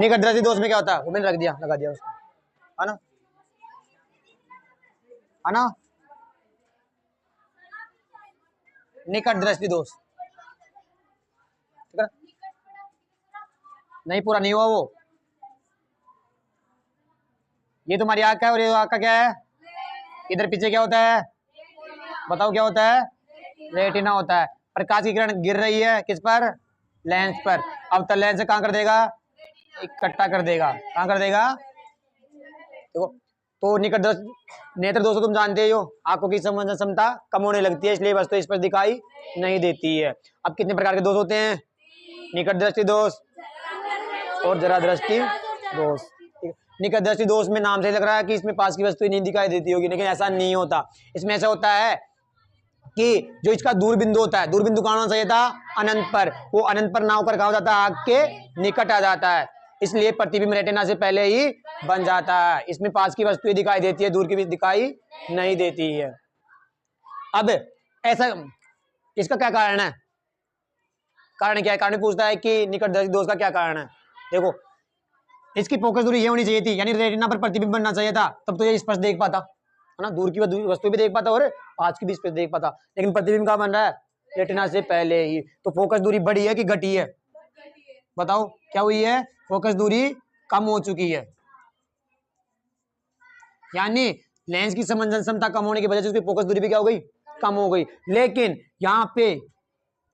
निकट दृष्टि दोष में क्या होता है, वो मैंने रख दिया, लगा दिया उसको, है ना, है ना। निकट दृष्टि दोष, ठीक है, नहीं पूरा नहीं हुआ वो। ये तुम्हारी आंख है और ये आंख का क्या है, इधर पीछे क्या होता है, बताओ क्या होता है, रेटिना होता है। प्रकाश की किरण गिर रही है किस पर, लेंस पर। अब तो लेंस कहाँ कर देगा, इकट्ठा कर देगा, कहाँ कर देगा, देखो। तो निकट नेत्र दोष तुम जानते हो, आंखों की संवेदन क्षमता कम होने लगती है, इसलिए वस्तु इस पर दिखाई नहीं देती है। अब कितने प्रकार के दोष होते हैं, निकट दृष्टि दोष और जरा दृष्टि दोष। निकट दृष्टि दोष में नाम से लग रहा है कि इसमें पास की वस्तु नहीं दिखाई देती होगी, लेकिन ऐसा नहीं होता। इसमें ऐसा होता है कि जो इसका दूर बिंदु होता है, दूर बिंदु कहाँ होना चाहिए था, अनंत पर, वो अनंत पर ना होकर कहाँ हो जाता है, आंख के निकट आ जाता है, इसलिए प्रतिबिंब रेटिना से पहले ही बन जाता है। इसमें पास की वस्तु दिखाई देती है, दूर की भी दिखाई नहीं देती है। अब ऐसा, इसका क्या कारण है, कारण क्या है, कारण पूछता है कि निकट दृष्टि दोष का क्या कारण है। देखो, इसकी फोकस दूरी ये होनी चाहिए थी, यानी रेटिना पर प्रतिबिंब बनना चाहिए था, तब तो ये स्पष्ट देख पाता, है ना, दूर की वस्तु भी देख पाता और पास की भी स्पष्ट देख पाता। लेकिन प्रतिबिंब कहाँ बन रहा है, रेटिना से पहले ही। तो फोकस दूरी बढ़ी है कि घटी है, बताओ क्या हुई है, फोकस दूरी कम हो चुकी है, यानी लेंस की संवेदन क्षमता कम होने की वजह से उसकी फोकस दूरी भी क्या हो गई, कम हो गई। लेकिन यहाँ पे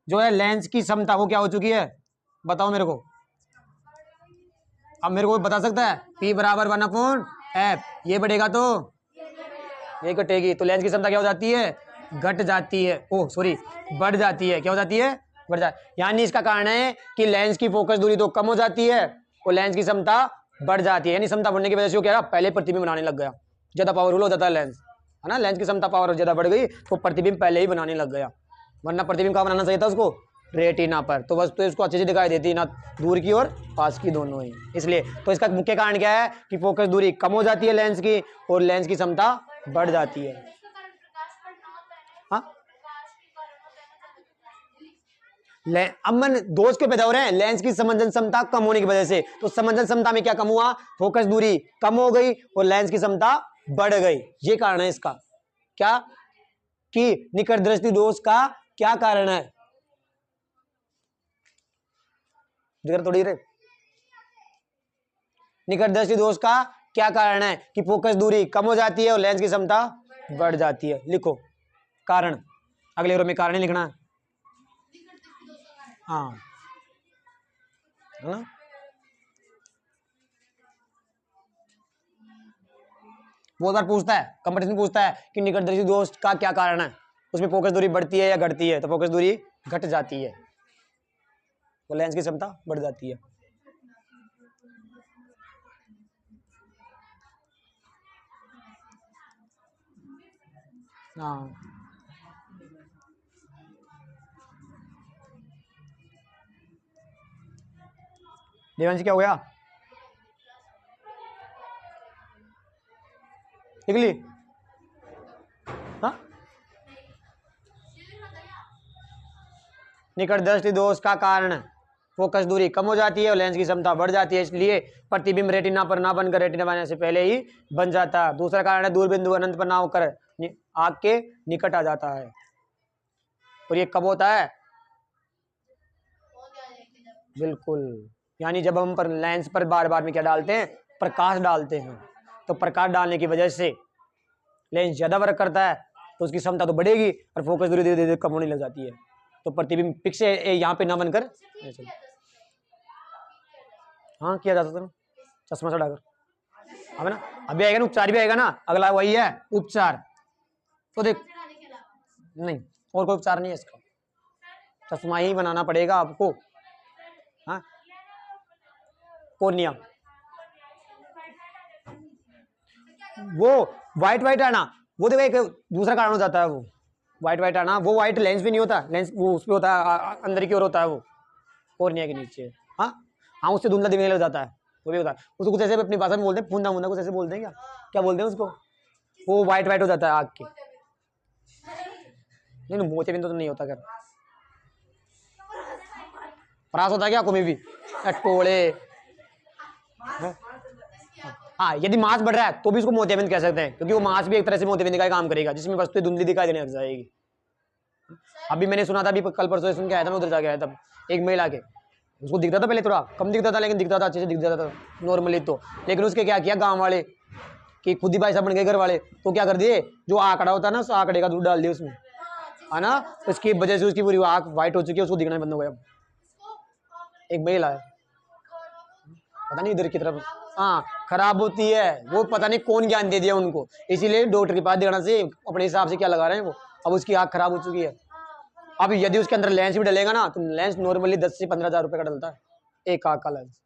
जो है लेंस की क्षमता वो क्या हो चुकी है, बताओ मेरे को, अब मेरे को बता सकता है, P बराबर 1/f, ये बढ़ेगा तो ये घटेगी, तो लेंस की क्षमता क्या हो जाती है, घट जाती है, ओह सॉरी बढ़ जाती है, क्या हो जाती है, बढ़ जाती। यानी इसका कारण है कि लेंस की फोकस दूरी तो कम हो जाती है और लेंस की क्षमता बढ़ जाती है, यानी क्षमता बढ़ने की वजह से वो क्या रहा, पहले प्रतिबिंब बनाने लग गया, ज्यादा पावरफुल हो जाता है लेंस, है ना, लेंस की क्षमता पावर ज्यादा बढ़ गई तो प्रतिबिंब पहले ही बनाने लग गया, वरना प्रतिबिंब कहाँ बनाना चाहिए था उसको, रेटिना पर, तो बस तो इसको अच्छे से दिखाई देती ना, दूर की और पास की दोनों ही। इसलिए तो इसका मुख्य कारण क्या है कि फोकस दूरी कम हो जाती है लेंस की और लेंस की क्षमता बढ़ जाती है। हाँ, अब मन दोष के पैदा हो रहे हैं, लेंस की संवेदन क्षमता कम होने की वजह से, तो संवेदन क्षमता में क्या कम हुआ, फोकस दूरी कम हो गई और लेंस की क्षमता बढ़ गई, ये कारण है इसका। क्या कि निकट दृष्टि दोष का क्या कारण है, थोड़ी रे, निकट दृष्टि दोष का क्या कारण है कि फोकस दूरी कम हो जाती है और लेंस की क्षमता बढ़ जाती है। लिखो कारण, अगले रो में कारण ही लिखना है, हाँ, है ना। बहुत बार पूछता है, कंपटीशन पूछता है कि निकट दृष्टि दोष का क्या कारण है, उसमें फोकस दूरी बढ़ती है या घटती है, तो फोकस दूरी घट जाती है और लेंस की क्षमता बढ़ जाती है। हाँ, देवांश क्या हो गया, निकली, हाँ, निकट दृष्टि दोष का कारण फोकस दूरी कम हो जाती है और लेंस की क्षमता बढ़ जाती है, इसलिए प्रतिबिंब रेटिना पर ना बनकर रेटिना बनने से पहले ही बन जाता है। दूसरा कारण है दूर बिंदु अनंत पर ना होकर आंख के निकट आ जाता है, और ये कब होता है, बिल्कुल, यानी जब हम पर लेंस पर बार बार में क्या डालते हैं, प्रकाश डालते हैं, तो प्रकाश डालने की वजह से लेंस ज्यादा वर्क करता है तो उसकी क्षमता तो बढ़ेगी और फोकस धीरे धीरे धीरे कम होने लग जाती है, तो प्रतिबिंब पिक से यहाँ पे ना बनकर, हाँ किया जा सकता है, चश्मा चढ़ाकर, अब ना अभी आएगा ना उपचार भी आएगा ना, अगला वही है उपचार, तो देख नहीं और कोई उपचार नहीं है इसका, चश्मा ही बनाना पड़ेगा आपको, हाँ, कोर्निया, वो व्हाइट व्हाइट आना, वो देखो एक दूसरा कारण हो जाता है, वो व्हाइट व्हाइट आना, वो व्हाइट लेंस भी नहीं होता, लेंस वो उस पे होता है, अंदर की ओर होता है वो, कोर्निया के नीचे, हाँ हाँ, उससे धुंधला दिखने लग जाता है, वो भी होता है, उसको कुछ ऐसे अपनी भाषा में बोलते हैं, फूंदा फूंदा कुछ ऐसे बोलते हैं, क्या क्या बोलते हैं उसको, वो व्हाइट व्हाइट हो जाता है आग के, नहीं मोतियाबिंद तो नहीं होता, कर प्रकाश होता है क्या आंखों में भी? टोड़े। हाँ, यदि मास बढ़ रहा है तो भी उसको मोतियाबिंद कह सकते हैं, क्योंकि वो मास भी एक तरह से मोतियाबिंद का काम करेगा, जिसमें वस्तु धुंधली दिखाई देने लग जाएगी। अभी मैंने सुना था, अभी कल परसों सुन के आया था, मैं उधर जाके आया था, एक महिला के, उसको दिखता था पहले थोड़ा कम दिखता था, लेकिन दिखता था अच्छे से दिख जाता था नॉर्मली तो। लेकिन उसके क्या किया गांव वाले कि खुद ही भाई साहब बन गए घर वाले, तो क्या कर दिए, जो आंकड़ा होता है ना, उस आंकड़े का दूध डाल दिया उसमें, है ना, उसकी वजह से उसकी पूरी आंख व्हाइट हो चुकी है, उसको दिखना बंद हो गया। एक महिला है, पता नहीं इधर की तरफ, हाँ खराब होती है, वो पता नहीं कौन ज्ञान दे दिया उनको, इसीलिए डॉक्टर के पास दिखाना से अपने हिसाब से क्या लगा रहे हैं वो। अब उसकी आंख खराब हो चुकी है। अब यदि उसके अंदर लेंस भी डलेगा ना, तो लेंस नॉर्मली 10 से 15 हज़ार रुपए का डलता है, एक आंख का लेंस।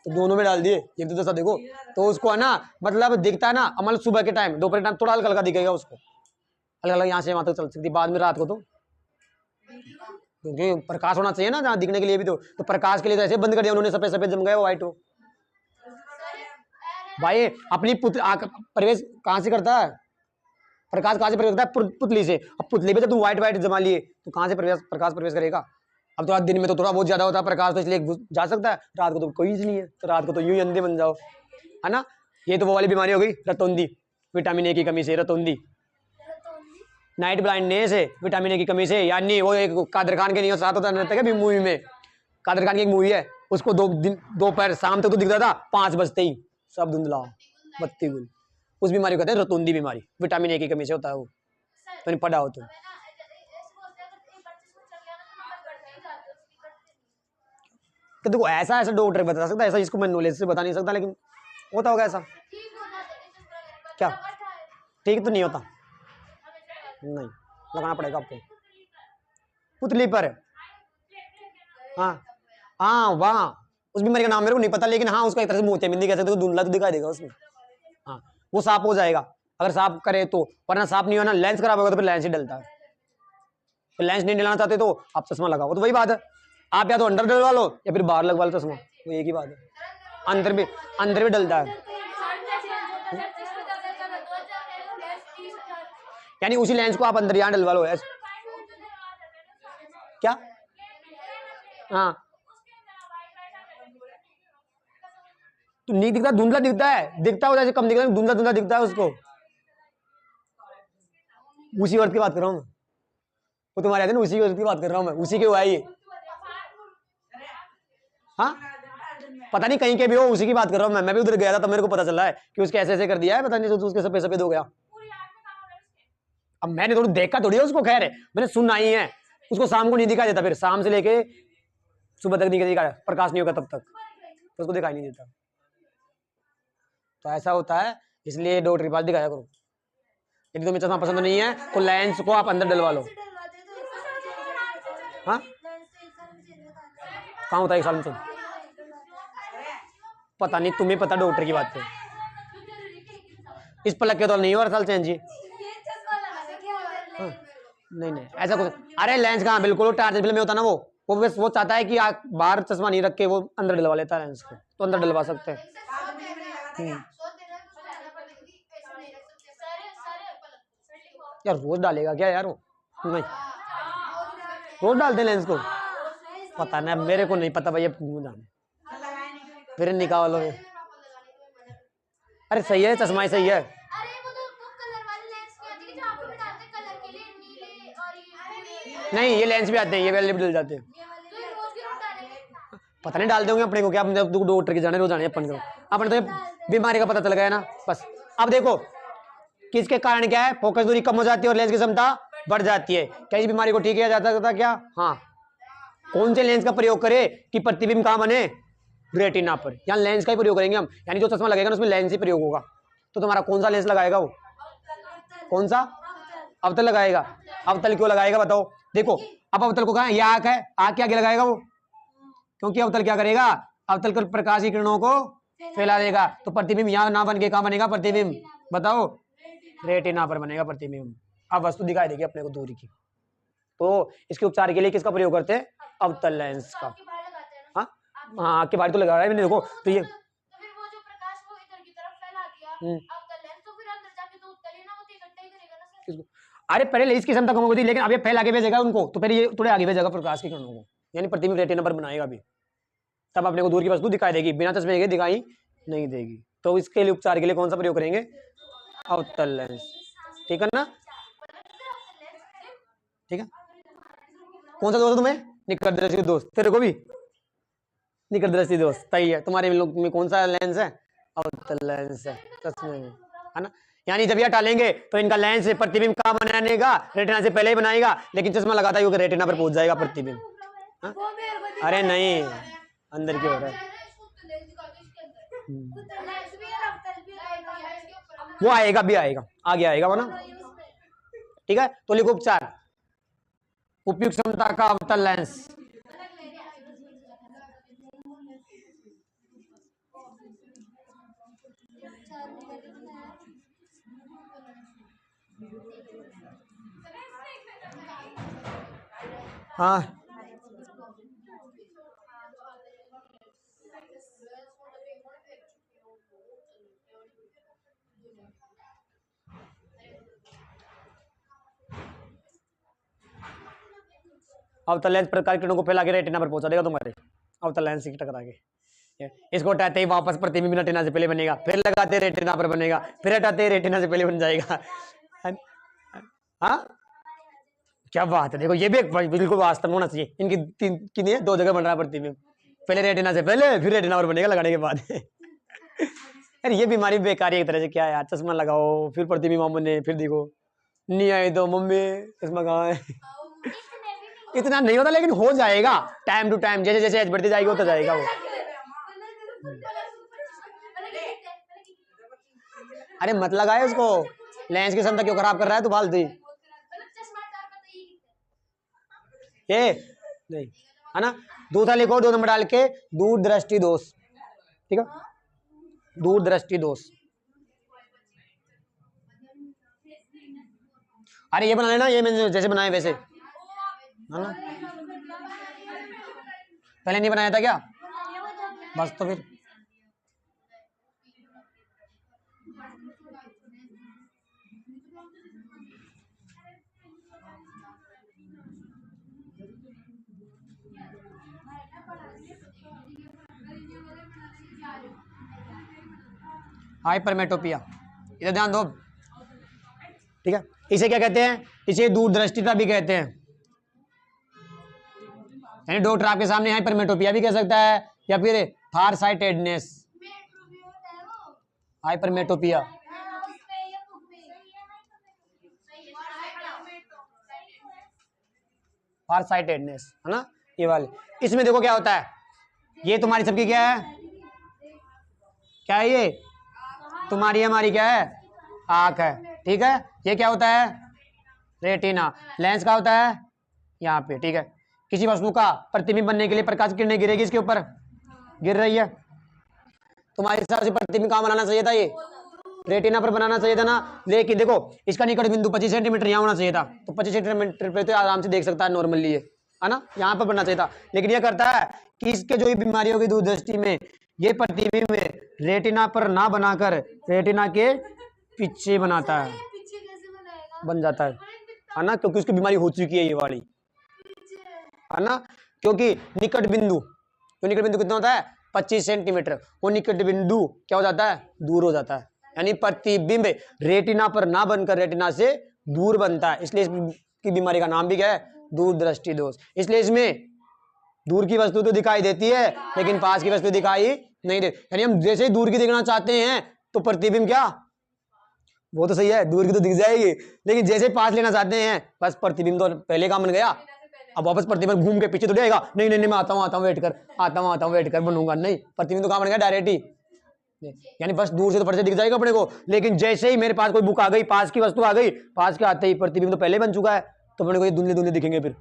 तो दोनों में डाल दिए, एक तो देखो, तो उसको है ना, मतलब दिखता है ना, अमल सुबह के टाइम, दोपहर टाइम थोड़ा हल्का हल्का दिखेगा उसको, हल्का हल्का यहाँ से वहां तक चल सकती, बाद में रात को तो क्योंकि प्रकाश होना चाहिए ना जहाँ दिखने के लिए भी, तो प्रकाश के लिए तो ऐसे बंद कर दिया उन्होंने, सफेद सफेद जम गया वो व्हाइट हो। भाई अपनी प्रवेश कहाँ से करता है प्रकाश, कहाँ से प्रवेश करता है? पुतली से। अब पुतली पे जब तुम व्हाइट व्हाइट जमा लिए तो कहाँ से प्रकाश प्रवेश करेगा? अब तो दिन में तो थोड़ा बहुत ज्यादा होता है प्रकाश, तो इसलिए जा सकता है, रात को तो कोई नहीं है, तो रात को तो यूं ही अंधे बन जाओ, है ना। ये तो वो वाली बीमारी हो गई रतौंधी, विटामिन ए की कमी से रतौंधी, नाइट ब्लाइंडनेस है विटामिन ए की कमी से। यानी वो एक कादर खान के नहीं साथ होता रहता है मूवी में, कादर खान की एक मूवी है, उसको दोपहर शाम तक तो दिखता था, 5 बजते ही सब धुंधला बत्ती गुल, उस बीमारी को कहते हैं रतौंधी बीमारी, विटामिन ए की कमी से होता है वो, तो नहीं पढ़ा हो तो। तो देखो ऐसा ऐसा डॉक्टर बता सकता है, ऐसा इसको मैं नॉलेज से बता नहीं सकता, लेकिन होता होगा ऐसा। क्या ठीक तो नहीं होता, नहीं लगाना पड़ेगा आपको पुतली पर। हाँ हाँ, वहाँ उस बीमारी का नाम मेरे को नहीं पता, लेकिन हाँ उसका एक तरह से मोतियाबिंद कह सकते हो, धुंधला तो दिखाई देगा उसमें। हाँ वो साफ हो जाएगा अगर साफ करे तो, वरना साफ नहीं होना, लेंस खराब होगा तो फिर लेंस ही डलता है, फिर लेंस नहीं डलाना चाहते तो आप चश्मा लगाओ, तो वही बात है, आप या तो अंदर डलवा लो या फिर बाहर लगवा लो चश्मा, वो एक ही बात है, अंदर भी डलता है, यानी उसी लेंस को आप अंदर यहाँ डलवा लो ऐसे। क्या? हाँ तो नहीं दिखता, धुंधला दिखता है, दिखता हो जैसे कम दिखता है, धुंधला धुंधला दिखता है उसको, उसी वर्ड की बात कर रहा हूँ, वो तुम्हारे आते ना, उसी वर्ड की बात कर रहा हूँ मैं, उसी के हुआ है ये। हाँ पता नहीं कहीं के भी हो, उसी की बात कर रहा हूँ मैं भी उधर गया था तब मेरे को पता चला है कि उसके ऐसे ऐसे कर दिया है, पता नहीं तो उसके सफेद सफेद हो गया। अब मैंने थोड़ी देखा थोड़ी है उसको, खैर है मैंने सुना ही है, उसको शाम को नहीं दिखाई देता, फिर शाम से लेके सुबह तक नहीं दिखाई, प्रकाश नहीं होगा तब तक, तो उसको दिखाई नहीं देता, तो ऐसा होता है, इसलिए डॉक्टर के पास दिखाया करो। यदि तुम्हें चश्मा पसंद नहीं है तो लेंस को आप अंदर डलवा लो। हाँ कहाँ होता है 1 साल में चेंज? पता नहीं, तुम्हें पता डॉक्टर की बात है, इस पलक के तो नहीं हो हर साल चेंज जी। नहीं नहीं ऐसा कुछ, अरे लेंस कहाँ, बिल्कुल टार्च फिल्म में होता ना वो बस वो चाहता है कि बाहर चश्मा नहीं रख के वो अंदर डलवा लेता है लेंस को, तो अंदर डलवा सकते हैं। यार रोज डालेगा क्या यार वो? नहीं रोज डालते लेंस को, पता नहीं मेरे को नहीं पता भैया, जाने फिर निकालो। अरे सही है, चश्मा ही सही है। नहीं ये लेंस भी आते हैं, ये वाले भी डल जाते हैं, पता नहीं डालते होंगे अपने को क्या, डॉक्टर के जाने रोज जाने अपन तो बीमारी का पता चल गया ना बस। अब देखो किसके कारण क्या है, फोकस दूरी कम हो जाती है और लेंस की क्षमता बढ़ जाती है, क्या इस बीमारी को ठीक किया जा सकता क्या? हाँ कौन से लेंस का प्रयोग करे कि प्रतिबिंब कहाँ बने? रेटिना पर, यहाँ लेंस का ही प्रयोग करेंगे हम, यानी जो चश्मा लगेगा ना उसमें लेंस ही प्रयोग होगा। तो तुम्हारा कौन सा लेंस लगाएगा वो? कौन सा? अवतल लगाएगा। अवतल क्यों लगाएगा बताओ? देखो अब अवतल को कहा, यह आंख है, आंख के आगे लगाएगा वो, क्योंकि अवतल क्या करेगा, अवतल कर प्रकाश की किरणों को फैला देगा, तो प्रतिबिंब यहाँ ना बन के कहाँ बनेगा प्रतिबिंब? बताओ रेटिना पर बनेगा प्रतिबिंब। अब वस्तु दिखाई देगी अपने को दूरी की। तो इसके उपचार के लिए किसका प्रयोग करते हैं? अवतल लेंस का। हाँ हाँ आँख के बाहर तो लगा रहा है मैंने, देखो तो ये अरे पहले लेंस की क्षमता कम होती, लेकिन अब ये पहले आगे भेजेगा उनको, तो पहले ये थोड़े आगे भेजेगा प्रकाश की किरणों को, यानी प्रतिबिंब रेटिना पर बनाएगा अभी, तब अपने को दूर की वस्तु दिखाई देगी, बिना चश्मे के दिखाई नहीं देगी। तो इसके लिए उपचार के लिए कौन सा प्रयोग करेंगे? अवतल लेंस। ठीक है ना? ठीक है। कौन सा दोस्त है तुम्हें? निकट दृष्टि दोस्त। तेरे को भी निकट दृष्टि दोस्त सही है। तुम्हारे लोग में कौन सा लेंस है? अवतल लेंस है, चश्मे में, है ना? यानी जब ये हटालेंगे तो इनका लेंस प्रतिबिंब कहाँ बनाने का? रेटिना से पहले ही बनाएगा, लेकिन चश्मा लगाता है रेटिना पर पहुंच जाएगा प्रतिबिंब। अरे नहीं, अंदर क्यों हो रहा है? वो आएगा, भी आएगा, आगे आएगा वो ना। ठीक है, तो लिखो उपचार, उपयुक्त क्षमता का अवतल लेंस। हाँ अवतल लेंस प्रकार किरणों को फैला के रेटिना पर पहुंचा देगा तुम्हारे, अवतल लेंस से टकरा के। इसको हटाते ही वापस प्रतिबिंब रेटिना से पहले बनेगा, फिर लगाते रेटिना पर बनेगा, फिर हटाते रेटिना से पहले बन जाएगा। हाँ क्या बात है, देखो ये भी एक बिल्कुल वास्तव होना चाहिए। इनकी कितनी है? 2 जगह बन रहा है प्रतिबिंब, पहले रेटिना से पहले, फिर रेटिना पर बनेगा लगाने के बाद। यार ये बीमारी बेकारी एक तरह से, क्या है यार, चश्मा लगाओ फिर प्रतिबिंब बने, फिर देखो नहीं आए तो मम्मी चश्मा कहाँ है। इतना नहीं होता, लेकिन हो जाएगा टाइम टू टाइम, जैसे जैसे एज बढ़ती जाएगी होता जाएगा वो। अरे मत लगाए उसको, लेंस की क्षमता क्यों खराब कर रहा है तू फालतू? ये नहीं है ना। दूसरा लिखो 2 नंबर डाल के, दूरदृष्टि दोष। ठीक है, दूरदृष्टि दोष। अरे ये बना लेना, ये मैंने जैसे बनाए वैसे, है ना? पहले नहीं बनाया था क्या? बस तो फिर हाइपरमेट्रोपिया, इधर ध्यान दो। ठीक है, इसे क्या कहते हैं? इसे दूरदृष्टिता भी कहते हैं, यानी डॉक्टर आपके सामने हाइपरमेट्रोपिया भी कह सकता है, या फिर फारसाइटेडनेस, हाइपरमेट्रोपिया। फारसाइटेडनेस है ना, ये वाले। इसमें देखो क्या होता है, ये तुम्हारी सबकी क्या है? क्या है ये? तुम्हारी हमारी क्या है? आंख है। ठीक है, ये क्या होता है? रेटिना। लेंस का होता है यहाँ पे। ठीक है, किसी वस्तु का प्रतिबिंब बनने के लिए प्रकाश की किरणें गिरेगी, इसके ऊपर गिर रही है, तुम्हारे हिसाब से प्रतिबिंब कहाँ बनाना चाहिए था? ये रेटिना पर बनाना चाहिए था ना। लेकिन देखो इसका निकट बिंदु 25 सेंटीमीटर यहाँ होना चाहिए था, तो 25 सेंटीमीटर पे तो आराम से देख सकता है नॉर्मली, है ना, यहाँ पर बनना चाहिए था। लेकिन ये करता है कि इसके जो बीमारियों की दूरदृष्टि में ये प्रतिबिंब रेटिना पर ना बनाकर रेटिना के पीछे बनाता है, बन जाता है ना, क्योंकि उसकी बीमारी हो चुकी है ये वाली, है ना। क्योंकि निकट बिंदु, तो निकट बिंदु कितना होता है? 25 सेंटीमीटर। वो निकट बिंदु क्या हो जाता है? दूर हो जाता है, यानी प्रतिबिंब रेटिना पर ना बनकर रेटिना से दूर बनता है, इसलिए इसकी बीमारी का नाम भी क्या है? दूरदृष्टि दोष। इसलिए इसमें दूर की वस्तु तो दिखाई देती है, लेकिन पास की वस्तु दिखाई नहीं देती। यानी हम जैसे ही दूर की देखना चाहते हैं तो प्रतिबिंब क्या, वो तो सही है, दूर की तो दिख जाएगी, लेकिन जैसे पास लेना चाहते हैं बस प्रतिबिंब तो पहले का बन गया, अब वापस प्रतिबिंब घूम के पीछे तो जाएगा, नहीं नहीं नहीं मैं आता हूँ वेट कर, आता हूँ वेट कर, बनूंगा नहीं, प्रतिबिंब तो कहाँ बन गया? डायरेक्ट ही। यानी बस दूर से तो फट से दिख जाएगा अपने को, लेकिन जैसे ही मेरे पास कोई बुक आ गई, पास की वस्तु आ गई, पास के आते ही प्रतिबिंब तो पहले बन चुका है, तो अपने को ये धुंधले धुंधले दिखेंगे, फिर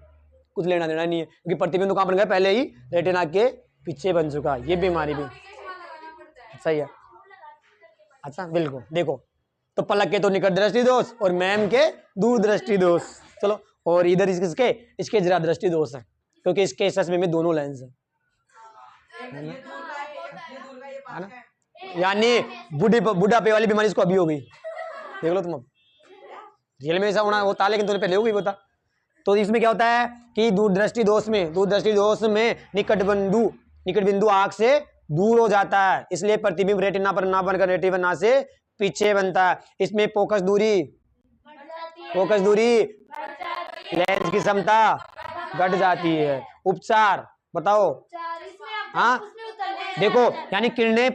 कुछ लेना देना नहीं है, क्योंकि प्रतिबिंब तो कहाँ बन गया? पहले ही रेटिना के पीछे बन चुका है। ये बीमारी भी सही है। अच्छा बिल्कुल, देखो तो पलक के तो निकट दृष्टि दोष और मैम के दूरदृष्टि दोष। चलो, और इधर इसके जरा दृष्टि दोष है, क्योंकि इसके चश्मे में दोनों लेंस है ना, यानी बुढ़ापे वाली बीमारी इसको अभी हो गई, देख लो तुम अब। रियल में ऐसा होना होता, लेकिन तुमने पहले हो गई बता। तो इसमें क्या होता है कि दूरदृष्टि दोष में निकट बिंदु आंख से दूर हो जाता है, इसलिए प्रतिबिंब रेटिना पर ना बनकर रेटिना से पीछे बनता है। इसमें फोकस दूरी लेंस की क्षमता घट जाती है। उपचार बताओ। हाँ देखो, यानी किरणें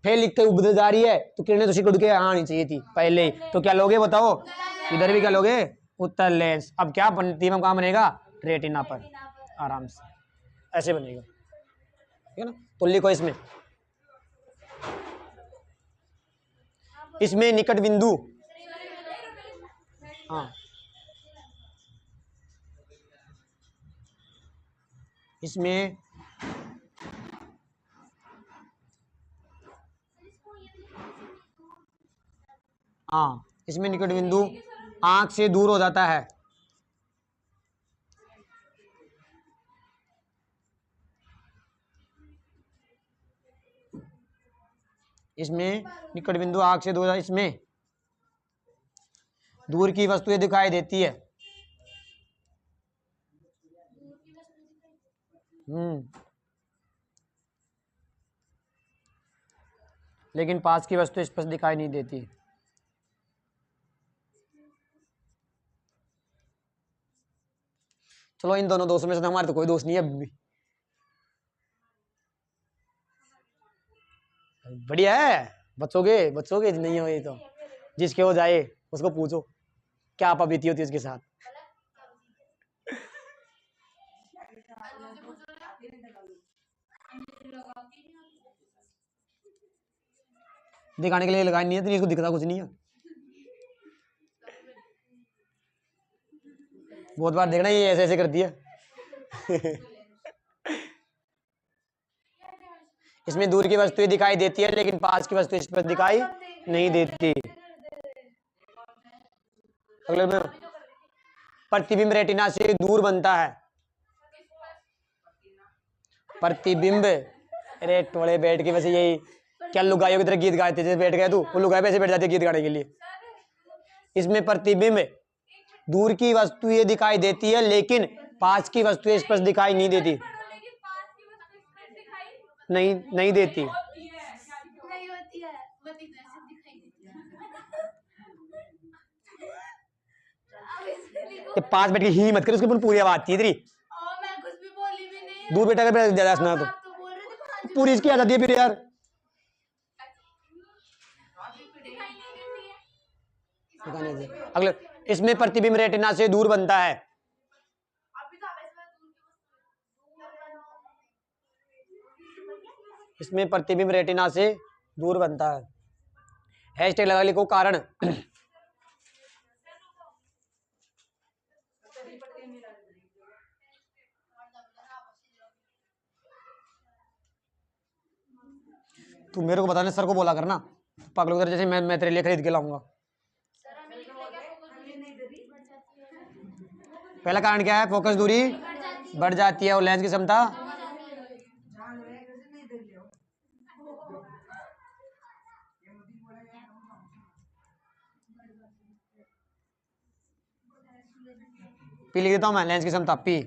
फेल लिख के उबद जा रही है, तो किरणें तो सिकुड़ के आनी चाहिए थी पहले ही, तो क्या लोगे बताओ, इधर भी क्या लोगे, उत्तर लेंस। अब क्या प्रतिबिंब कहाँ बनेगा, रेटिना पर, आराम से ऐसे बनेगा, ठीक है ना। तो लिखो इसमें निकट बिंदु, हाँ इसमें इसमें निकट बिंदु आंख से दूर हो जाता है। इसमें निकट बिंदु आंख से दूर, इसमें दूर की वस्तुएं दिखाई देती है। लेकिन पास की वस्तु स्पष्ट दिखाई नहीं देती। चलो इन दोनों दोस्तों में से हमारे तो कोई दोस्त नहीं है अभी भी। बढ़िया है, बच्चोगे नहीं हो ये तो, जिसके हो जाए उसको पूछो क्या बीती होती है उसके साथ। दिखाने के लिए लगाई नहीं है, तो इसको दिखता कुछ नहीं है। बहुत बार देखना ये ऐसे ऐसे करती है। इसमें दूर की वस्तुएं दिखाई देती है, लेकिन पास की वस्तु स्पष्ट दिखाई नहीं देती। अगले में प्रतिबिंब रेटिना से दूर बनता है। प्रतिबिंब, अरे टोले बैठ के वैसे यही क्या लुगाइयों की तरह गीत गाते थे, बैठ गए तू, वो लुगाई पैसे बैठ जाते गीत गाने के लिए। इसमें प्रतिबिंब दूर की वस्तुएं दिखाई देती है, लेकिन पास की वस्तुएं स्पष्ट दिखाई नहीं देती, नहीं देती। पास बैठ के ही मत कर, उसके पूरी आवाज थी तेरी। दूर बेटा कर ज्यादा सुना तो पूरी इसकी आ जाती है फिर यार। अगले, इसमें प्रतिबिंब रेटिना से दूर बनता है। इसमें प्रतिबिंब रेटिना से दूर बनता है। हैशटैग लगा लिखो कारण। तू मेरे को बताने सर को बोला करना, पागलों की तरह, जैसे मैं तेरे लिए खरीद के लाऊंगा। पहला कारण क्या है, फोकस दूरी बढ़ जाती है और लेंस की क्षमता पी लिख देता हूं मैं, लेंस की क्षमता पी।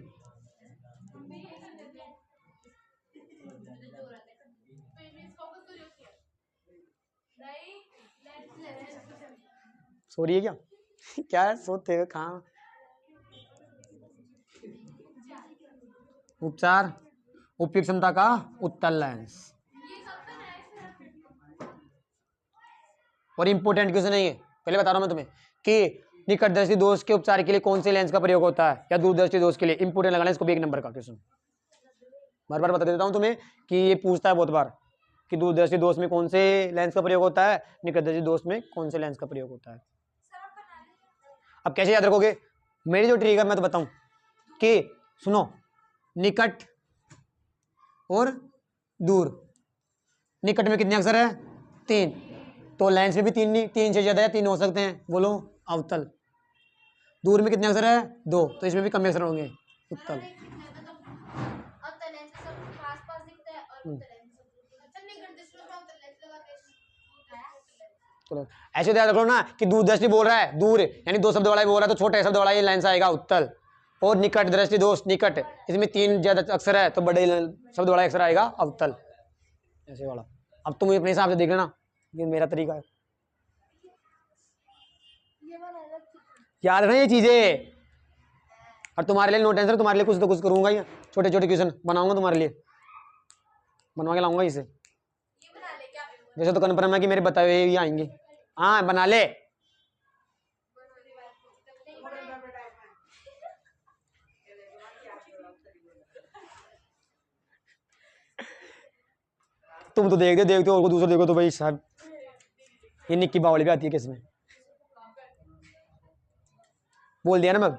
सो रही है क्या? क्या है, सोते हुए कहाँ? उपचार, उपयुक्त क्षमता का उत्तल लेंस। और इंपोर्टेंट क्वेश्चन नहीं है, पहले बता रहा हूं मैं तुम्हें कि निकटदर्शी दोष के उपचार के लिए कौन से लेंस का प्रयोग होता है, या दूरदर्शी दोष के लिए। इंपोर्टेंट लगाना इसको भी, 1 नंबर का क्वेश्चन। बार बार बता देता हूं तुम्हें कि ये पूछता है बहुत बार कि दूरदर्शी दोष में कौन से लेंस का प्रयोग होता है, निकटदर्शी दोष में कौन से लेंस का प्रयोग होता है। अब कैसे याद रखोगे, मेरी जो ट्रिक है मैं तो बताऊं कि सुनो, निकट और दूर। निकट में कितने अक्षर है, 3, तो लेंस में भी 3 नहीं, 3 से ज्यादा है, 3 हो सकते हैं, बोलो अवतल। दूर में कितने अक्षर है, 2, तो इसमें भी कम अक्षर होंगे, उत्तल। ऐसे ध्यान रख लो ना कि दूर दृष्टि बोल रहा है दूर, यानी दो शब्द वाला ही बोल रहा है तो छोटे शब्द वाला ये लेंस आएगा उत्तल। और निकट दृष्टि दोष निकट, इसमें 3 ज्यादा अक्षर है तो बड़े शब्द वाला अक्षर आएगा अवतल, ऐसे वाला। अब तुम अपने हिसाब से देख लेना, ये मेरा तरीका है। याद रखना ये चीजें। और तुम्हारे लिए नो टेंशन, तुम्हारे लिए कुछ तो कुछ करूंगा ही, छोटे छोटे क्वेश्चन बनाऊंगा तुम्हारे लिए, बनवा के लाऊंगा इसे। वैसे तो कन्फर्म है कि मेरे बताए हुए ही आएंगे। हाँ बना ले। तुम तो देखते हो और दूसरे देखो तो भाई साहब ये निक्की बावली भी आती है किसमें, बोल दिया ना मैं।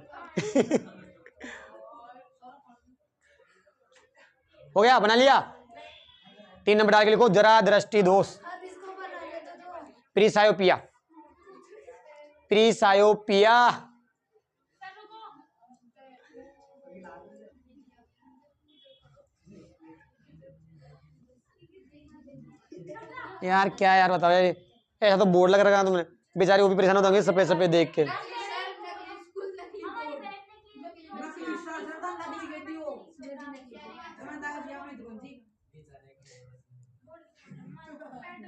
हो गया, बना लिया। 3 नंबर डाल के लिखो जरा दृष्टि दोष। प्रीसायोपिया, प्रीसायोपिया यार क्या यार बताओ यार, ऐसा तो बोर्ड लग रहा है तुमने, बेचारे वो भी परेशान होते होंगे सफेद सफेद देख के।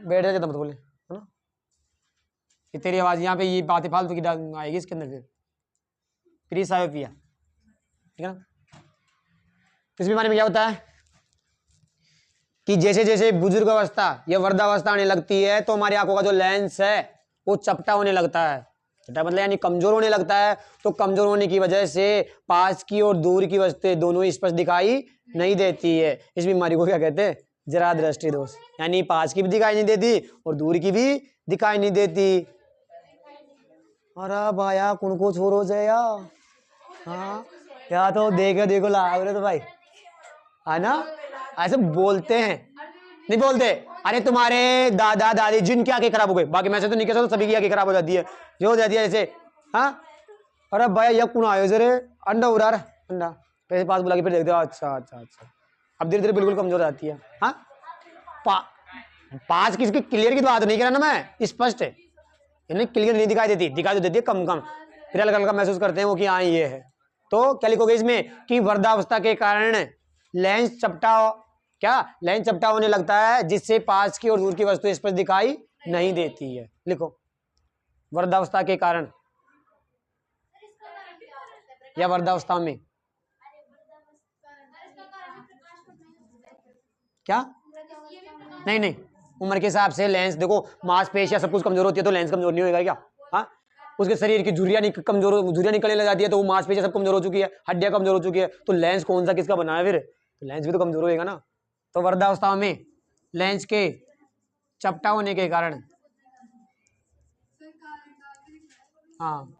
बैठ जाके मत बोले, है ना, कि तेरी आवाज यहाँ पे ये बातें फालतू की आएगी इसके अंदर। फिर प्रीसायोपिया, ठीक है ना। इस बीमारी में क्या होता है कि जैसे जैसे बुजुर्ग अवस्था या वृद्धावस्था आने लगती है तो हमारी आंखों का जो लेंस है वो चपटा होने लगता है। चपटा मतलब यानी कमजोर होने लगता है। तो कमजोर होने की वजह से पास की और दूर की वस्तुएं दोनों ही स्पष्ट दिखाई नहीं देती है। इस बीमारी को क्या कहते हैं, जरा दृष्टि दोष। यानी पास की भी दिखाई नहीं देती और दूर की भी दिखाई नहीं देती। अरे भाया कौन को छोड़ो जाया, हाँ या तो देखो ला तो भाई, है ना, ऐसे बोलते हैं, नहीं बोलते। अरे तुम्हारे दादा दादी जिनकी आंखें खराब हो गई, बाकी मैं से तो नहीं कह सकता, सभी की आंखें खराब हो जाती है, जो हो जाती है जैसे। हाँ अरे भैया यह कौन आयो जरे, अंडा उड़ा रहा अंडा, पैसे पास बुला के फिर देखते हो, अच्छा अच्छा अच्छा। अब धीरे धीरे बिल्कुल कमजोर जाती है। हाँ पास किसकी क्लियर की बात नहीं कह रहा ना मैं, स्पष्ट है, क्लियर नहीं दिखाई देती, दिखाई तो देती है कम कम, फिर अलग अलग महसूस करते हैं वो कि हाँ ये है। तो क्या लिखोगे इसमें कि वृद्धावस्था के कारण लेंस चपटा होने लगता है जिससे पास की और दूर की वस्तु स्पष्ट दिखाई नहीं देती है। लिखो वृद्धावस्था के कारण या वृद्धावस्था में क्या, नहीं उम्र के हिसाब से लेंस देखो, मांसपेशियां सब कुछ कमजोर होती है तो लेंस कमजोर नहीं होगा क्या। हाँ उसके शरीर की झुर्रियां निकलने लग जाती है तो वो मांसपेशियां सब कमजोर हो चुकी है, हड्डियां कमजोर हो चुकी है, तो लेंस कौन सा किसका बना है फिर, तो लेंस भी तो कमजोर होएगा ना। तो वृद्धावस्था में लेंस के चपटा होने के कारण, हाँ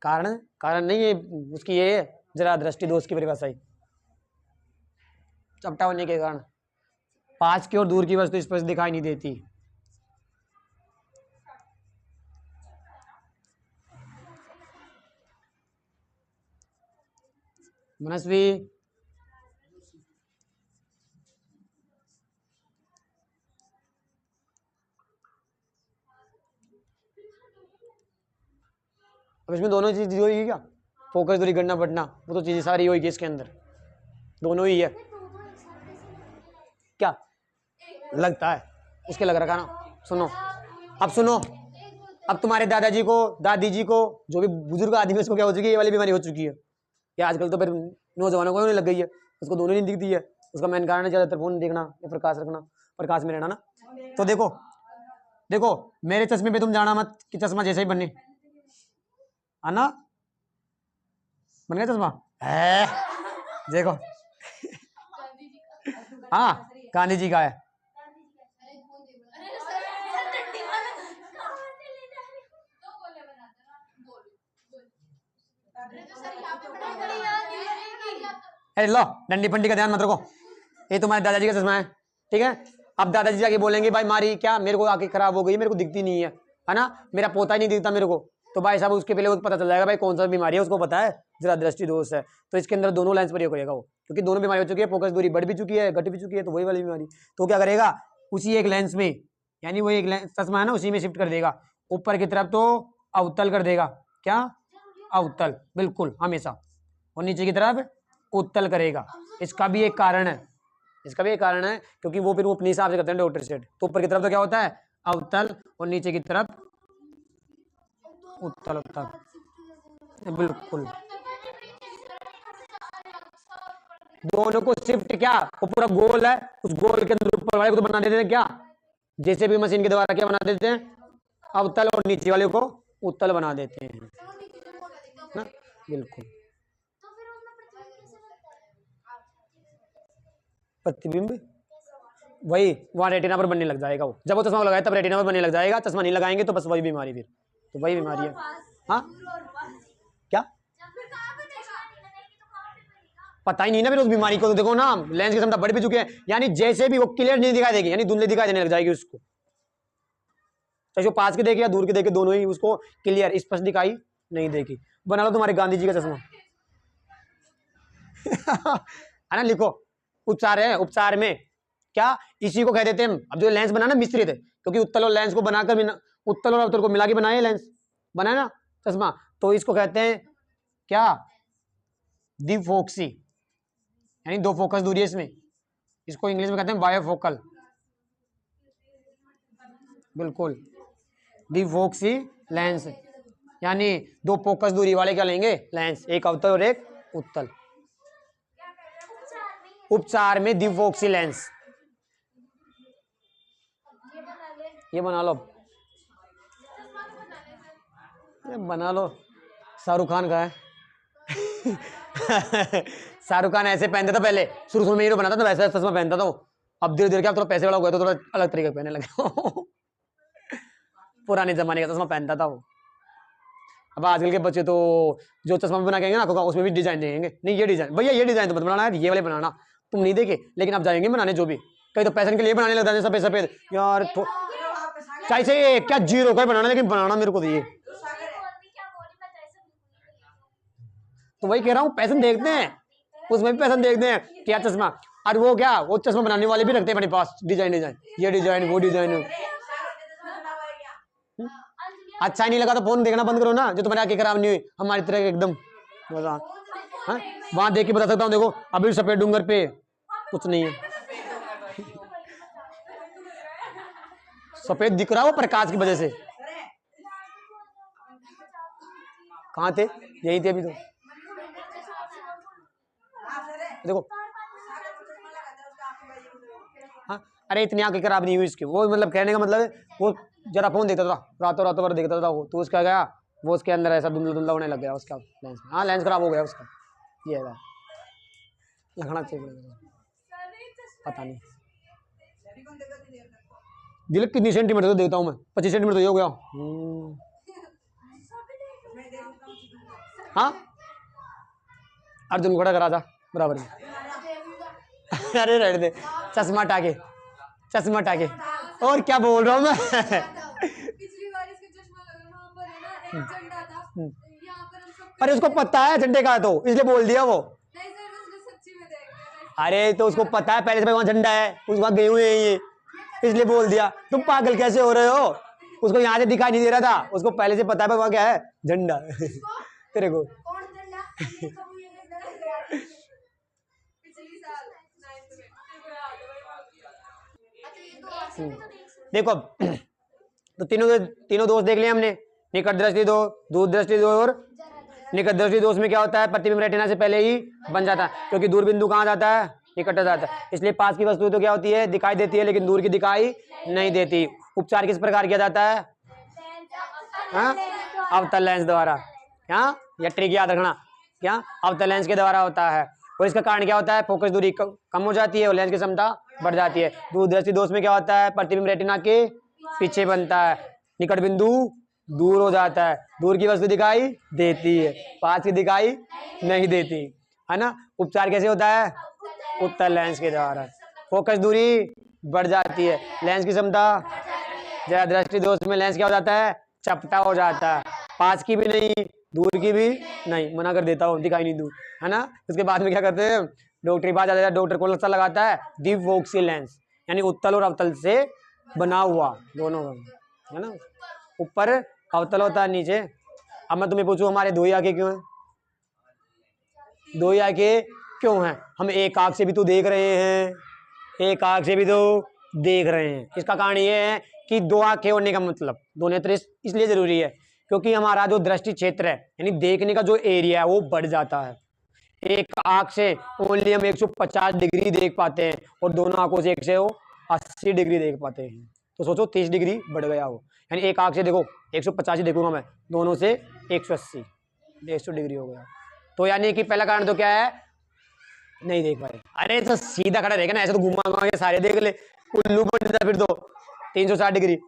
कारण नहीं है उसकी, ये जरा दृष्टि दोष की परिभाषा, चपटा होने के कारण पास की और दूर की वस्तु स्पष्ट दिखाई नहीं देती। मनस्वी अब इसमें दोनों चीज होगी क्या, फोकस दूरी करना बढ़ना, वो तो चीजें सारी होगी इसके अंदर, दोनों ही है। क्या लगता है उसके लग रखा ना। सुनो अब सुनो, अब तुम्हारे दादाजी को दादी जी को जो भी बुजुर्ग आदमी है उसको क्या हो चुकी है, ये वाली बीमारी हो चुकी है। ये आजकल तो फिर नौजवानों को नहीं लग गई है, उसको दोनों नहीं दिखती है। उसका मेन कारण है ज्यादातर फोन देखना या प्रकाश रखना, प्रकाश में रहना ना। तो देखो मेरे चश्मे पे तुम जाना मत कि चश्मा जैसे ही बनने, है ना, बन गया चश्मा है देखो। हाँ गांधी जी का है। अरे लो डंडी फंडी का ध्यान मत रखो, ये तुम्हारे दादाजी का चश्मा है, ठीक है। अब दादाजी जाके बोलेंगे भाई मारी क्या, मेरे को आंखें खराब हो गई, मेरे को दिखती नहीं है ना, मेरा पोता ही नहीं दिखता मेरे को, तो भाई साहब उसके पहले पता चल जाएगा भाई कौन सा बीमारी है, उसको पता है जरा दृष्टि दोष है, तो इसके अंदर दोनों लेंस प्रयोग करेगा वो, क्योंकि दोनों बीमारी हो चुकी है, फोकस दूरी बढ़ भी चुकी है, घट भी चुकी है, तो वही वाली बीमारी। तो क्या करेगा, उसी एक लेंस में, यानी वो एक लेंस चश्मा है ना, उसी में शिफ्ट कर देगा। ऊपर की तरफ तो अवतल कर देगा, क्या अवतल, बिल्कुल हमेशा, और नीचे की तरफ उत्तल करेगा। इसका भी एक कारण है, इसका भी एक कारण है, क्योंकि वो फिर वो अपने हिसाब से करते हैं डॉक्टर सेट। तो ऊपर की तरफ तो क्या होता है अवतल, और नीचे की तरफ उत्तल होता है, बिल्कुल। दोनों को शिफ्ट, क्या वो पूरा गोल है, उस गोल के अंदर ऊपर वाले को तो बना देते हैं क्या, जैसे भी मशीन के द्वारा क्या बना देते हैं अवतल, और नीचे वाले को उत्तल बना देते हैं ना, बिल्कुल। प्रतिबिंब वही वहां रेटिना पर बनने लग जाएगा, वो जब वो चश्मा लगाए तब रेटिना पर बनने लग जाएगा, चश्मा नहीं लगाएंगे तो बस वही बीमारी, फिर तो वही बीमारी है। हाँ क्या पता ही नहीं ना फिर उस बीमारी को, तो देखो ना लेंस की क्षमता बढ़ भी चुकी है, यानी जैसे भी वो क्लियर नहीं दिखाई देगी, यानी धुंधली दिखाई देने लग जाएगी उसको, चाहे वो पास के देखे या दूर के देखे, दोनों ही उसको क्लियर स्पष्ट दिखाई नहीं देगी। बना लो तुम्हारे गांधी जी का चश्मा है ना, लिखो उपचार है, उपचार में क्या इसी को कह देते हैं हम। अब जो लेंस बनाना मिश्रित है, क्योंकि उत्तल और लेंस को बनाकर, उत्तल और अवतल को मिला के बनाए लेंस बनाए ना चश्मा, तो इसको कहते हैं क्या द्विफोक्सी, यानी दो फोकस दूरी है इसमें, इसको इंग्लिश में कहते हैं बायोफोकल, बिल्कुल द्विफोक्सी लेंस, यानी दो फोकस दूरी वाले क्या लेंगे लेंस, एक अवतल और एक उत्तल। उपचार में द्विफोक्सी लेंस, ये बना लो, बना लो। शाहरुख खान का है शाहरुख खान ऐसे पहनता था पहले, शुरू में हीरो बनाता था वैसा चश्मा पहनता था, अब धीरे धीरे क्या थोड़ा पैसे वाला हो गया तो थोड़ा अलग तरीके पहनने लगे पुराने जमाने का चश्मा पहनता था वो। अब आजकल के बच्चे तो जो चश्मा बना के ना उसमें भी डिजाइन देंगे, नहीं ये डिजाइन भैया, ये डिजाइन तो मत बनाना है, ये वाले बनाना, तुम नहीं देखे, लेकिन अब जाएंगे बनाने जो भी, कहीं तो पैसन के लिए बनाने लगता है सफेद सफेद यार, चाहे से क्या जीरो का बनाना, लेकिन बनाना मेरे को दिए, तो वही कह रहा हूँ पैसन देखते हैं, उसमें भी पैसन देखते हैं क्या चश्मा, और वो क्या वो चश्मा बनाने वाले भी रखते हैं अपने पास डिजाइन, डिजाइन ये डिजाइन वो डिजाइन। अच्छा ही नहीं लगा तो फोन देखना बंद करो ना, जो तुम्हारी आंखें खराब नहीं हुई, हमारी तरह एकदम वहां देख के बता सकता हूँ, देखो अभी सफेद डूंगर पे कुछ नहीं है सफेद दिख रहा हो प्रकाश की वजह से। कहाँ थे, यही थे अभी तो, देखो हाँ, अरे इतनी आंखें खराब नहीं हुई इसकी, वो मतलब कहने का मतलब है वो जरा फोन देखता था, रातों रातों भर देखता था वो, तो उसका गया वो उसके अंदर ऐसा धुंधला धुंधला होने लग गया उसका लेंस, हाँ लेंस खराब हो गया उसका, ये है लगना चाहिए, पता नहीं दिल कितनी सेंटीमीटर तो देखता हूँ मैं, 25 सेंटीमीटर तो ये हो गया। हाँ अर्जुन घोड़ा का राजा बराबर में अरे रहने दे, चश्मा टाके, चश्मा टाके, और क्या बोल रहा हूँ मैं पिछली बार इसका चश्मा लगा वहां पर है ना, एक झंडा था यहाँ पर हम सब, अरे उसको पता है झंडे का, तो इसलिए बोल दिया वो, नहीं सर उसने सच्ची में देख लिया। अरे तो उसको पता है पहले से वहां झंडा है, उस वहां गए हुए हैं ये, इसलिए बोल दिया। तुम पागल कैसे हो रहे हो, उसको यहाँ से दिखाई नहीं दे रहा था, उसको पहले से पता है वहां क्या है झंडा तेरे को कौन झंडा, कभी ये नहीं लगा पिछली साल 9th में, अच्छा ये तो ऐसे भी तो देख देखो तो तीनों दोष देख लिए हमने, निकट दृष्टि दोष, दूर दृष्टि दोष और निकट दृष्टि दोष में क्या होता है प्रतिबिंब रेटिना से पहले ही बन जाता है, क्योंकि दूर बिंदु कहाँ जाता है निकट जाता है, इसलिए पास की वस्तु तो क्या होती है दिखाई देती है, लेकिन दूर की दिखाई नहीं देती। उपचार किस प्रकार किया जाता है, हाँ अवतल लेंस द्वारा, क्या या ट्रिक याद रखना, क्या अवतल लेंस के द्वारा होता है, और इसका कारण क्या होता है फोकस दूरी कम हो जाती है और लेंस की क्षमता बढ़ जाती है। दूर दृष्टि दोष में क्या होता है प्रतिबिंब रेटिना के पीछे बनता है, निकट बिंदु दूर हो जाता है, दूर की वस्तु दिखाई देती है, पास की दिखाई नहीं देती, है ना। उपचार कैसे होता है उत्तल लेंस के द्वारा, फोकस दूरी बढ़ जाती है, लेंस की क्षमता, जरा दृष्टि दोष में लेंस क्या हो जाता है चपटा हो जाता है, पास की भी नहीं दूर की भी नहीं, मना कर देता हूँ, दिखाई नहीं दूँ, है ना। उसके बाद में क्या करते हैं, डॉक्टर के पास जाता है, डॉक्टर कौन सा लगाता है, डिवोक्सी लेंस, यानी उत्तल और अवतल से बना हुआ दोनों, है ना। ऊपर अवतल होता है, नीचे। अब मैं तुम्हें पूछूं हमारे दो ही आंखें क्यों हैं, दो ही आंखें क्यों हैं? हम एक आंख से भी तो देख रहे हैं, एक आंख से भी तो देख रहे हैं। इसका कारण ये है कि दो आंखें होने का मतलब, दो नेत्र इसलिए जरूरी है क्योंकि हमारा जो दृष्टि क्षेत्र है, यानी देखने का जो एरिया है वो बढ़ जाता है। एक आंख से ओनली हम 150 डिग्री देख पाते हैं और दोनों आंखों से 180 डिग्री देख पाते हैं। तो सोचो 30 डिग्री बढ़ गया वो, यानी एक आंख से देखो 150 देखूंगा मैं, दोनों से 180, 150 डिग्री हो गया। तो यानी कि पहला कारण तो क्या है, नहीं देख पाए। अरे तो सीधा खड़ा रहेगा ना, ऐसे तो घुमा घुमा के सारे देख ले, उल्लू बन जाता फिर तो 360 डिग्री।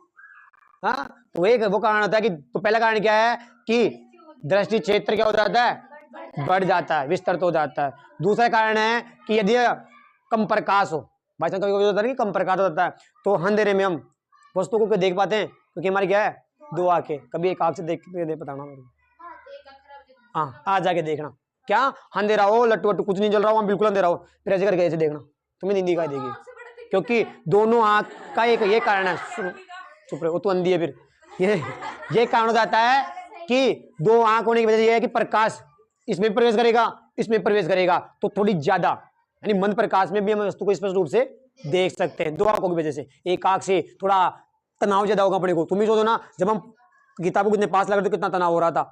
हाँ, तो एक वो कारण होता है कि, तो पहला कारण क्या है कि दृष्टि क्षेत्र क्या हो जाता है, बढ़ जाता है, विस्तृत हो जाता है। दूसरा कारण है कि यदि कम प्रकाश हो, भाई साहब कभी होता है कि कम प्रकाश होता है, तो अंधेरे में हम वस्तु को देख पाते हैं क्योंकि हमारी क्या है, दो आंखें। कभी एक आंख से देख बताना मेरे को, हाँ आ जाके देखना, क्या अंधेरा हो, लट्टू वट्टू कुछ नहीं जल रहा हो, बिल्कुल अंधेरा हो, फिर ऐसे करके ऐसे देखना, तुम्हें नींद दिखाई देगी, क्योंकि दोनों आंख का एक ये कारण है। चुप रहे, वो तो अंधी है फिर। ये कारण हो जाता है कि दो आंख होने की वजह से ये है कि प्रकाश इसमें प्रवेश करेगा, इसमें प्रवेश करेगा, तो थोड़ी ज्यादा, यानी मंद प्रकाश में भी हम वस्तु को स्पष्ट रूप से देख सकते हैं, दो आंखों की वजह से। एक आंख से थोड़ा तनाव ज्यादा होगा अपने को, तुम ही सोचो ना, जब हम किताबों कितने पास लग रहे तो कितना तनाव हो रहा था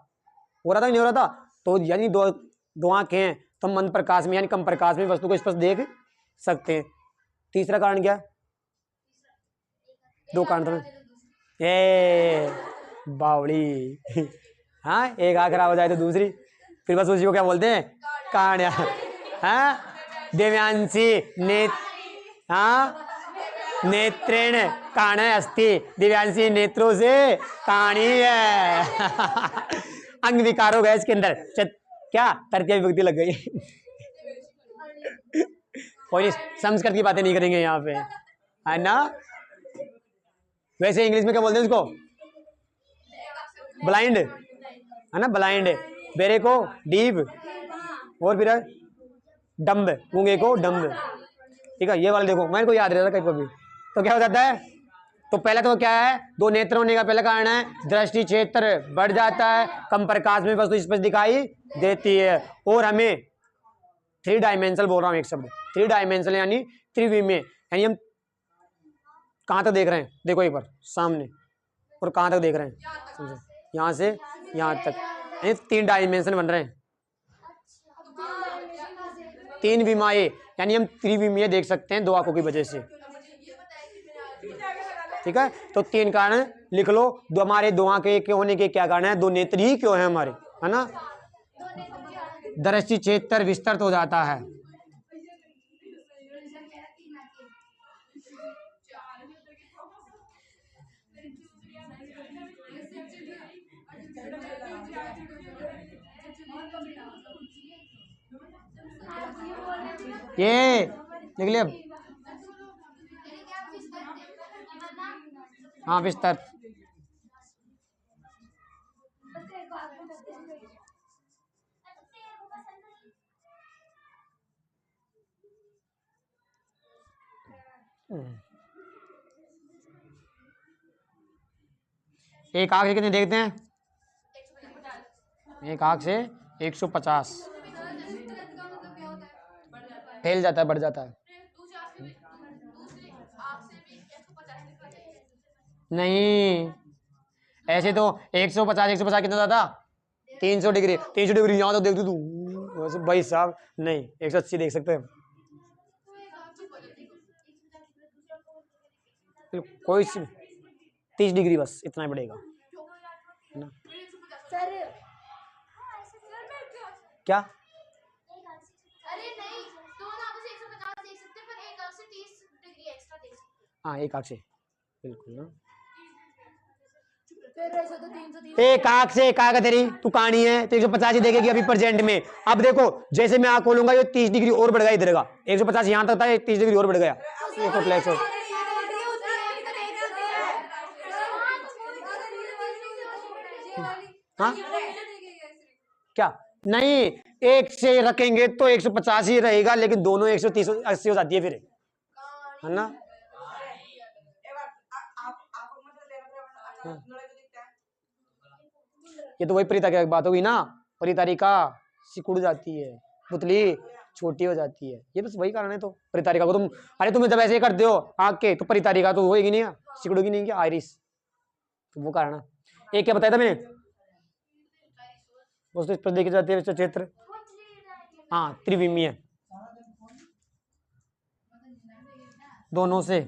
कि नहीं हो रहा था। तो यानी दो आंखें हैं तो हम मंद प्रकाश में यानी कम प्रकाश में वस्तु को स्पष्ट देख सकते हैं। तीसरा कारण क्या, दो कारण था, ए बावड़ी। हाँ, एक आंख खराब हो जाए तो दूसरी, फिर बस उसी को क्या बोलते हैं, काण्या। हाँ, दिव्यांशी हाँ, नेत्रेण काणे अस्ति, दिव्यांशी नेत्रों से काणी है। अंग विकार हो गया इसके अंदर, क्या तृतीय विभक्ति लग गई। कोई संस्कृत की बातें नहीं करेंगे यहाँ पे, है ना। वैसे इंग्लिश में क्या बोलते हैं इसको, ब्लाइंड, है ना, ब्लाइंड। बेरे को डीप, और फिर डम्ब, गूंगे को डम्ब। ठीक है, ये वाला देखो, मैंने को याद रहता कहीं पर भी। तो क्या हो जाता है, तो पहले तो क्या है, दो नेत्र होने का पहला कारण है दृष्टि क्षेत्र बढ़ जाता है, कम प्रकाश में वस्तु स्पष्ट दिखाई देती है, और हमें थ्री डायमेंशनल बोल रहा हूँ एक शब्द, थ्री डायमेंशनल यानी त्रिविमीय, यानी हम कहाँ तक देख रहे हैं, देखो एक बार सामने, और कहाँ तक देख रहे हैं, समझो, यहाँ से यहाँ तक, यानी 3 डायमेंशन बन रहे हैं, 3 विमाए, यानी हम त्रिविमीय देख सकते हैं दो आंखों की वजह से। ठीक है, तो 3 कारण लिख लो, दो हमारे दो आंखें के होने के क्या कारण है, दो नेत्र ही क्यों है हमारे, है ना। दृष्टि क्षेत्र विस्तृत हो जाता है। ये लिख लिया, हाँ विस्तृत। एक आंख से कितने देखते हैं, एक आंख से 150, फैल जाता है, बढ़ जाता है। नहीं, ऐसे तो 150 कितना था, 300 डिग्री, 300 डिग्री यहाँ तो देखती तू वैसे भाई साहब, नहीं 180 देख सकते हैं, कोई 30 डिग्री बस इतना ही बढ़ेगा, है ना। क्या, अरे नहीं, दोनों आंखों से 150 देख सकते हैं, पर एक आंख से 30 डिग्री एक्स्ट्रा देख सकते हैं। हाँ, एक आंख से, बिल्कुल ना। फिर ऐसे तो 330 एक आंख से, एक आंख तेरी तू कहानी है तो 150 ही देखेगी अभी प्रेजेंट में। अब देखो जैसे मैं आंख खोलूंगा ये 30 डिग्री और बढ़ गया, इधर का 150 यहाँ तक था, 30 डिग्री और बढ़ गया, ये तो फ्लैक्स हो। हाँ, क्या नहीं, एक से रखेंगे तो 150 ही रहेगा, लेकिन दोनों 130 80 हो जाती है फिर, है ना। ये तो वही परितारिका की बात होगी ना, परितारिका सिकुड़ जाती है, पुतली छोटी हो जाती है, ये बस वही कारण है। तो परितारिका को तुम, अरे तुम जब ऐसे करते हो आँख के, तो परितारिका तो होएगी नहीं, सिकुड़ेगी नहीं क्या, आयरिस, तो वो कारण है। एक क्या बताया था मैंने, उस पर देखी जाती है क्षेत्र, हाँ त्रिविमीय, दोनों से